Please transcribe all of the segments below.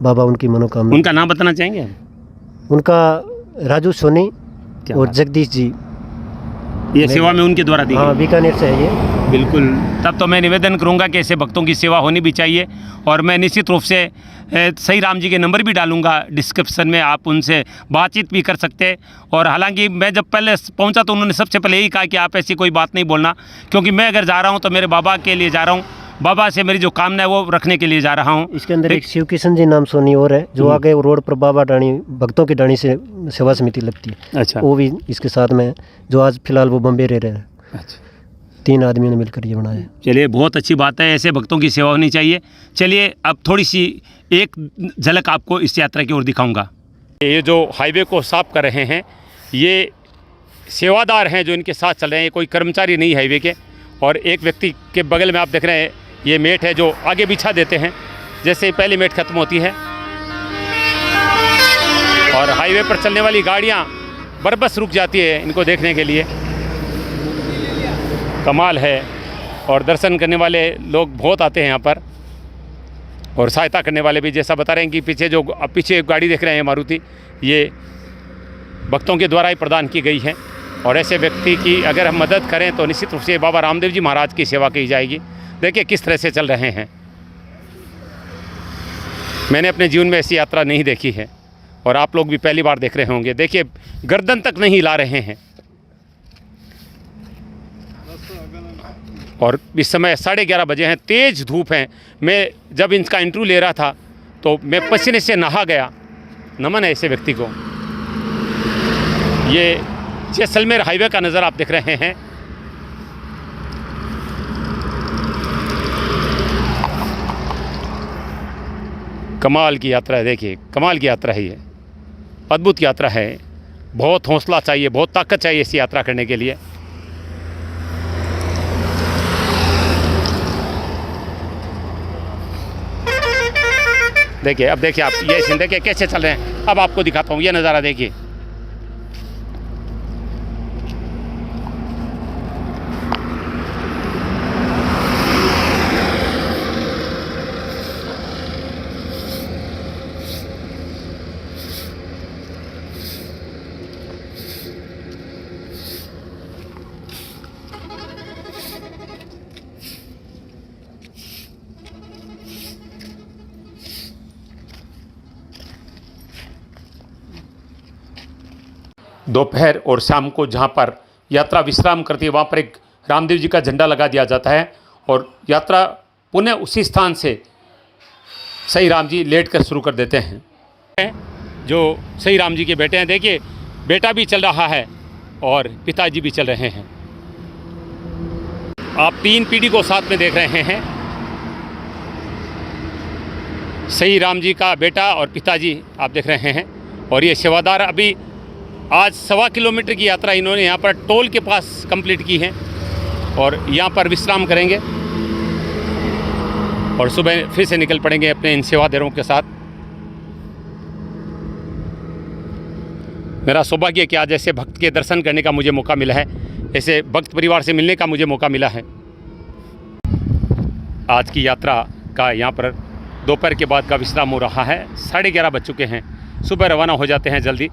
बाबा उनकी मनोकामना। उनका नाम बताना चाहेंगे? उनका राजू सोनी और बात? जगदीश जी, ये सेवा में उनके द्वारा दी हाँ, गई। बीकानेर से है ये। बिल्कुल, तब तो मैं निवेदन करूंगा कि ऐसे भक्तों की सेवा होनी भी चाहिए। और मैं निश्चित रूप से सही राम जी के नंबर भी डालूंगा डिस्क्रिप्शन में, आप उनसे बातचीत भी कर सकते हैं। और हालांकि मैं जब पहले पहुंचा तो उन्होंने सबसे पहले यही कहा कि आप ऐसी कोई बात नहीं बोलना, क्योंकि मैं अगर जा रहा हूं तो मेरे बाबा के लिए जा रहा हूं, बाबा से मेरी जो कामना है वो रखने के लिए जा रहा हूँ। इसके अंदर एक शिव किशन जी नाम सोनी और है, जो आगे रोड पर बाबा डाणी भक्तों की डाणी से सेवा समिति लगती है। अच्छा, वो भी इसके साथ में, जो आज फिलहाल वो बम्बे रह रहे हैं। अच्छा, 3 आदमियों ने मिलकर ये बनाया। चलिए, बहुत अच्छी बात है, ऐसे भक्तों की सेवा होनी चाहिए। चलिए अब थोड़ी सी एक झलक आपको इस यात्रा की ओर दिखाऊंगा। ये जो हाईवे को साफ कर रहे हैं, ये सेवादार हैं जो इनके साथ चल रहे हैं, कोई कर्मचारी नहीं हाईवे के। और एक व्यक्ति के बगल में आप देख रहे हैं ये मेट है जो आगे बिछा देते हैं, जैसे पहली मेट खत्म होती है। और हाईवे पर चलने वाली गाड़ियां बरबस रुक जाती है इनको देखने के लिए। कमाल है। और दर्शन करने वाले लोग बहुत आते हैं यहाँ पर, और सहायता करने वाले भी। जैसा बता रहे हैं कि पीछे एक गाड़ी देख रहे हैं मारुति, ये भक्तों के द्वारा ही प्रदान की गई है। और ऐसे व्यक्ति की अगर हम मदद करें तो निश्चित रूप से बाबा रामदेव जी महाराज की सेवा की जाएगी। देखिए किस तरह से चल रहे हैं। मैंने अपने जीवन में ऐसी यात्रा नहीं देखी है, और आप लोग भी पहली बार देख रहे होंगे। देखिए गर्दन तक नहीं हिला रहे हैं। और इस समय 11:30 बजे हैं, तेज़ धूप है। मैं जब इनका इंटरव्यू ले रहा था तो मैं पसीने से नहा गया। नमन है ऐसे व्यक्ति को। ये जैसलमेर हाईवे का नज़र आप देख रहे हैं। कमाल की यात्रा है, देखिए कमाल की यात्रा है, ये अद्भुत यात्रा है। बहुत हौसला चाहिए, बहुत ताकत चाहिए इस यात्रा करने के लिए। देखिए अब देखिए आप ये सीन देखिए कैसे चल रहे हैं। अब आपको दिखाता हूँ ये नज़ारा, देखिए दोपहर और शाम को जहाँ पर यात्रा विश्राम करती है वहाँ पर एक रामदेव जी का झंडा लगा दिया जाता है, और यात्रा पुनः उसी स्थान से सही राम जी लेट कर शुरू कर देते हैं। जो सही राम जी के बेटे हैं, देखिए बेटा भी चल रहा है और पिताजी भी चल रहे हैं। आप 3 पीढ़ी को साथ में देख रहे हैं, सही राम जी का बेटा और पिताजी आप देख रहे हैं। और ये सेवादार अभी आज 1.25 किलोमीटर की यात्रा इन्होंने यहाँ पर टोल के पास कंप्लीट की है, और यहाँ पर विश्राम करेंगे और सुबह फिर से निकल पड़ेंगे अपने इन सेवादारों के साथ। मेरा सौभाग्य है कि आज ऐसे भक्त के दर्शन करने का मुझे मौका मिला है, ऐसे भक्त परिवार से मिलने का मुझे मौका मिला है। आज की यात्रा का यहाँ पर दोपहर के बाद का विश्राम हो रहा है। 11:30 बज चुके हैं। सुबह रवाना हो जाते हैं जल्दी,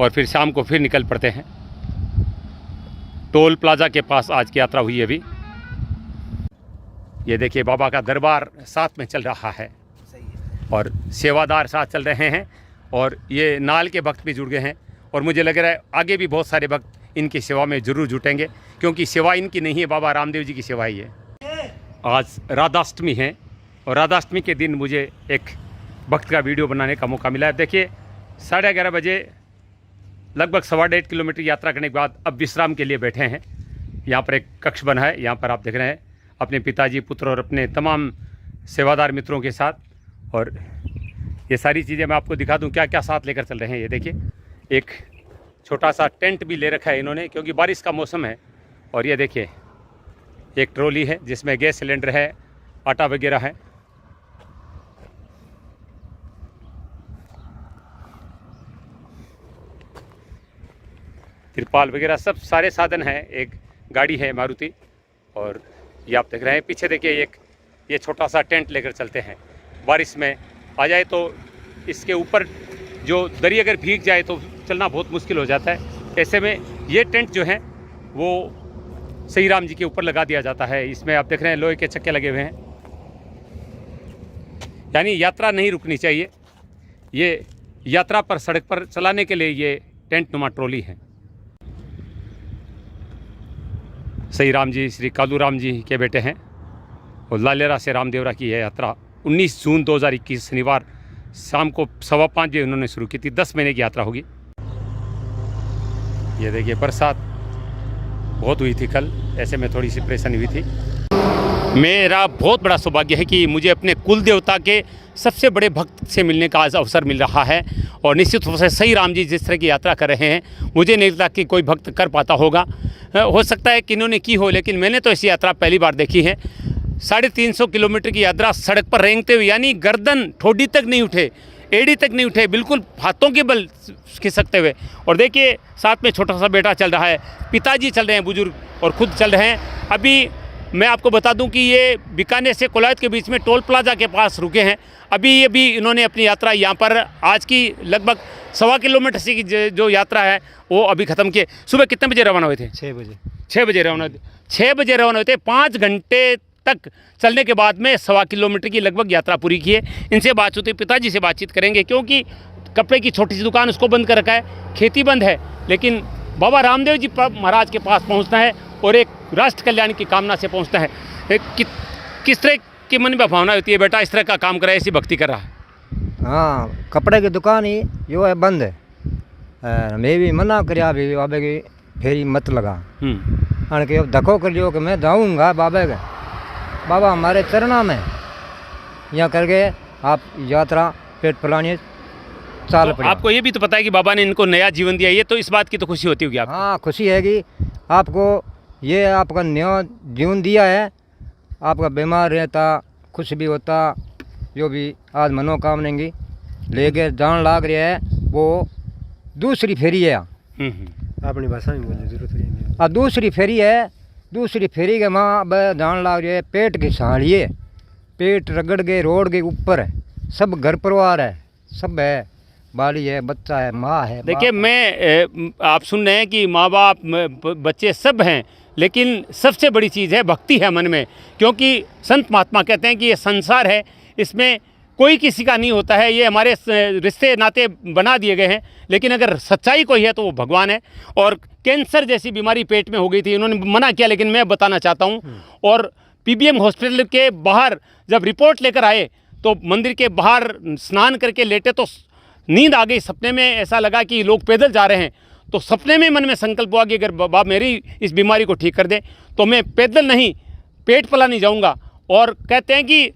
और फिर शाम को फिर निकल पड़ते हैं। टोल प्लाजा के पास आज की यात्रा हुई है अभी। ये देखिए बाबा का दरबार साथ में चल रहा है, और सेवादार साथ चल रहे हैं, और ये नाल के भक्त भी जुड़ गए हैं। और मुझे लग रहा है आगे भी बहुत सारे भक्त इनकी सेवा में ज़रूर जुटेंगे, क्योंकि सेवा इनकी नहीं है, बाबा रामदेव जी की सेवा ही है। आज राधाष्टमी है, और राधाष्टमी के दिन मुझे एक भक्त का वीडियो बनाने का मौका मिला है। देखिए 11:30 बजे लगभग 1.5 किलोमीटर यात्रा करने के बाद अब विश्राम के लिए बैठे हैं। यहाँ पर एक कक्ष बना है, यहाँ पर आप देख रहे हैं अपने पिताजी, पुत्र और अपने तमाम सेवादार मित्रों के साथ। और ये सारी चीज़ें मैं आपको दिखा दूँ क्या क्या साथ लेकर चल रहे हैं। ये देखिए एक छोटा सा टेंट भी ले रखा है इन्होंने, क्योंकि बारिश का मौसम है। और ये देखिए एक ट्रॉली है जिसमें गैस सिलेंडर है, आटा वगैरह है। तिरपाल वगैरह सब सारे साधन हैं। एक गाड़ी है मारुति, और ये आप देख रहे हैं पीछे देखिए एक ये छोटा सा टेंट लेकर चलते हैं। बारिश में आ जाए तो इसके ऊपर जो दरी अगर भीग जाए तो चलना बहुत मुश्किल हो जाता है। ऐसे में ये टेंट जो है वो सही राम जी के ऊपर लगा दिया जाता है। इसमें आप देख रहे हैं लोहे के चक्के लगे हुए हैं, यानी यात्रा नहीं रुकनी चाहिए। ये यात्रा पर सड़क पर चलाने के लिए ये टेंट नुमा ट्रॉली है। सही राम जी श्री कालू राम जी के बेटे हैं और लालेरा से रामदेवरा की यह यात्रा 19 जून 2021 शनिवार शाम को 5:15 बजे उन्होंने शुरू की थी। 10 महीने की यात्रा होगी। ये देखिए बरसात बहुत हुई थी कल, ऐसे में थोड़ी सी परेशानी हुई थी। मेरा बहुत बड़ा सौभाग्य है कि मुझे अपने कुल देवता के सबसे बड़े भक्त से मिलने का आज अवसर मिल रहा है और निश्चित रूप से सही राम जी जिस तरह की यात्रा कर रहे हैं मुझे नहीं लगता कि कोई भक्त कर पाता होगा। हो सकता है कि इन्होंने की हो, लेकिन मैंने तो ऐसी यात्रा पहली बार देखी है। 350 किलोमीटर की यात्रा सड़क पर रेंगते हुए, यानी गर्दन ठोडी तक नहीं उठे, एड़ी तक नहीं उठे, बिल्कुल हाथों के बल खिसकते हुए। और देखिए साथ में छोटा सा बेटा चल रहा है, पिताजी चल रहे हैं बुजुर्ग और खुद चल रहे हैं। अभी मैं आपको बता दूं कि ये बीकानेर से कोलायत के बीच में टोल प्लाजा के पास रुके हैं। अभी इन्होंने अपनी यात्रा यहाँ पर आज की लगभग 1.25 किलोमीटर से की जो यात्रा है वो अभी ख़त्म किए। सुबह कितने बजे रवाना हुए थे? 6 बजे। 6 बजे रवाना हुए थे। 6 बजे रवाना हुए थे। 5 घंटे तक चलने के बाद में 1.25 किलोमीटर की लगभग यात्रा पूरी की है। इनसे बात होती, पिताजी से बातचीत करेंगे क्योंकि कपड़े की छोटी सी दुकान उसको बंद कर रखा है, खेती बंद है, लेकिन बाबा रामदेव जी महाराज के पास पहुंचना है और एक राष्ट्र कल्याण की कामना से पहुंचना है। किस तरह की मन में भावना होती है बेटा इस तरह का काम कर रहा है, ऐसी भक्ति कर रहा है? हाँ, कपड़े की दुकान ही जो है बंद है। मैं भी मना कर बाबा की फेरी मत लगा आने के धक्को कर लियो कि मैं जाऊँगा बाबा के, बाबा हमारे चरणा में यहाँ करके आप यात्रा पेट फैलानी चाल पड़ी। आपको ये भी तो पता है कि बाबा ने इनको नया जीवन दिया, ये तो इस बात की तो खुशी होती होगी आपको? हाँ, खुशी है कि आपको ये आपका नया जीवन दिया है। आपका बीमार रहता कुछ भी होता, जो भी आज मनोकामना की लेके जान लाग रहा है वो दूसरी फेरी है। अपनी भाषा में बोलने जरूरत नहीं। और दूसरी फेरी है, दूसरी फेरी के माँ जान लाग रही है। पेट की साड़िए, पेट रगड़ के रोड के ऊपर है, सब घर परिवार है, सब है, बाली है, बच्चा है, माँ है। देखिए मैं आप सुन रहे हैं कि माँ बाप बच्चे सब हैं, लेकिन सबसे बड़ी चीज़ है भक्ति है मन में। क्योंकि संत महात्मा कहते हैं कि ये संसार है, इसमें कोई किसी का नहीं होता है, ये हमारे रिश्ते नाते बना दिए गए हैं, लेकिन अगर सच्चाई कोई है तो वो भगवान है। और कैंसर जैसी बीमारी पेट में हो गई थी, इन्होंने मना किया, लेकिन मैं बताना चाहता हूँ। और पीबीएम हॉस्पिटल के बाहर जब रिपोर्ट लेकर आए तो मंदिर के बाहर स्नान करके लेटे तो नींद आ गई। सपने में ऐसा लगा कि लोग पैदल जा रहे हैं, तो सपने में मन में संकल्प हुआ कि अगर बाबा मेरी इस बीमारी को ठीक कर दे तो मैं पैदल नहीं पेट पला नहीं जाऊंगा। और कहते हैं कि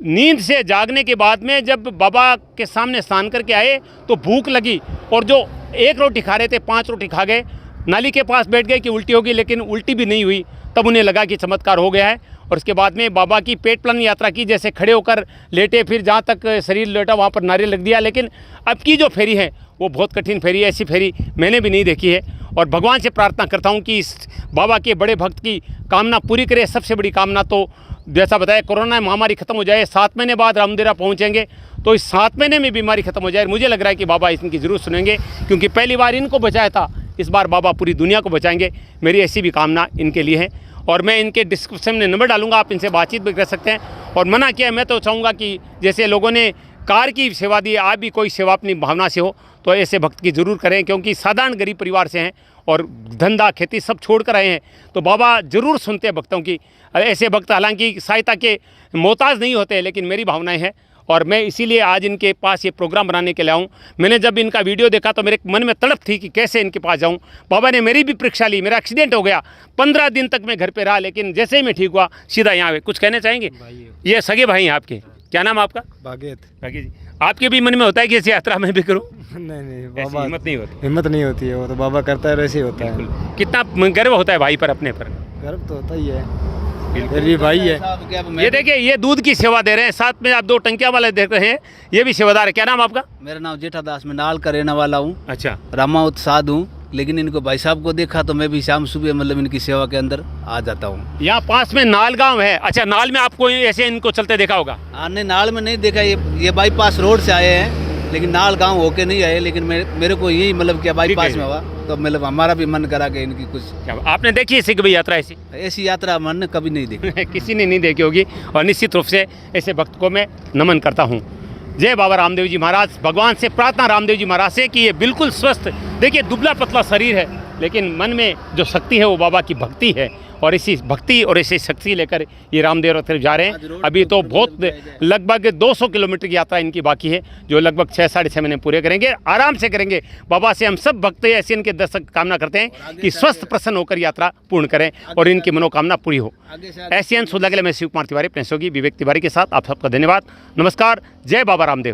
नींद से जागने के बाद में जब बाबा के सामने स्नान करके आए तो भूख लगी और जो 1 रोटी खा रहे थे 5 रोटी खा गए। नाली के पास बैठ गए कि उल्टी होगी, लेकिन उल्टी भी नहीं हुई। तब उन्हें लगा कि चमत्कार हो गया है। और उसके बाद में बाबा की पेट प्लान यात्रा की, जैसे खड़े होकर लेटे, फिर जहाँ तक शरीर लेटा वहाँ पर नारियल लग दिया। लेकिन अब की जो फेरी है वो बहुत कठिन फेरी है, ऐसी फेरी मैंने भी नहीं देखी है। और भगवान से प्रार्थना करता हूँ कि इस बाबा के बड़े भक्त की कामना पूरी करे। सबसे बड़ी कामना तो जैसा बताया कोरोना महामारी खत्म हो जाए, 7 महीने बाद रामदेवरा पहुँचेंगे तो इस 7 महीने में बीमारी खत्म हो जाए। मुझे लग रहा है कि बाबा इनकी ज़रूर सुनेंगे, क्योंकि पहली बार इनको बचाया था, इस बार बाबा पूरी दुनिया को बचाएंगे। मेरी ऐसी भी कामना इनके लिए है। और मैं इनके डिस्क्रिप्शन में नंबर डालूंगा, आप इनसे बातचीत भी कर सकते हैं। और मना किया, मैं तो चाहूँगा कि जैसे लोगों ने कार की सेवा दी, आप भी कोई सेवा अपनी भावना से हो तो ऐसे भक्त की ज़रूर करें, क्योंकि साधारण गरीब परिवार से हैं और धंधा खेती सब छोड़ कर आए हैं, तो बाबा ज़रूर सुनते हैं भक्तों की। ऐसे भक्त हालांकि सहायता के मोहताज नहीं होते, लेकिन मेरी भावनाएं हैं और मैं इसीलिए आज इनके पास ये प्रोग्राम बनाने के लिए आऊँ। मैंने जब इनका वीडियो देखा तो मेरे मन में तड़प थी कि कैसे इनके पास जाऊँ। बाबा ने मेरी भी परीक्षा ली, मेरा एक्सीडेंट हो गया, 15 दिन तक मैं घर पे रहा, लेकिन जैसे ही मैं ठीक हुआ सीधा यहाँ आए। कुछ कहना चाहेंगे? ये सगे भाई हैं आपके, क्या नाम आपका? भागेत। भागी जी, आपके भी मन में होता है कि इस यात्रा में भी करूँ? नहीं ऐसी बाबा हिम्मत नहीं होती। हिम्मत नहीं होती है, वो तो बाबा करता है वैसे ही होता है। कितना गर्व होता है भाई पर, अपने पर? गर्व तो होता ही है, मेरी भाई है। ये देखिए ये दूध की सेवा दे रहे हैं, साथ में आप 2 टंकियां वाले देख रहे हैं, ये भी सेवादार है। क्या नाम आपका? मेरा नाम जेठा दास, मैं नाल का रहने वाला हूँ, अच्छा, रामावत साध हूँ। लेकिन इनको भाई साहब को देखा तो मैं भी शाम सुबह मतलब इनकी सेवा के अंदर आ जाता हूँ। यहाँ पास में नाल गांव है। अच्छा, नाल में आपको ऐसे इनको चलते देखा होगा? आने नाल में नहीं देखा, ये बाईपास रोड से आए हैं लेकिन नाल गांव होके नहीं आए, लेकिन मेरे को यही मतलब क्या बाईपास में हुआ तो मतलब हमारा भी मन करा कि इनकी कुछ क्या आपने देखी है सिख भाई यात्रा ऐसी? ऐसी यात्रा मन कभी नहीं देखी। किसी ने नहीं देखी होगी और निश्चित रूप से ऐसे भक्त को मैं नमन करता हूँ। जय बाबा रामदेव जी महाराज। भगवान से प्रार्थना रामदेव जी महाराज से कि ये बिल्कुल स्वस्थ, देखिए दुबला पतला शरीर है लेकिन मन में जो शक्ति है वो बाबा की भक्ति है, और इसी भक्ति और इसी शक्ति लेकर ये रामदेव तरफ जा रहे हैं। अभी तो बहुत लगभग 200 किलोमीटर की यात्रा इनकी बाकी है, जो लगभग 6 साढ़े 6 महीने पूरे करेंगे, आराम से करेंगे। बाबा से हम सब भक्त ऐसे इनके दर्शक कामना करते हैं कि स्वस्थ प्रसन्न होकर यात्रा पूर्ण करें और इनकी मनोकामना पूरी हो। ऐसे अंश सुधा के लिए मैं शिव कुमार तिवारी, अपने सहयोगी विवेक तिवारी के साथ आप सबका धन्यवाद। नमस्कार। जय बाबा रामदेव।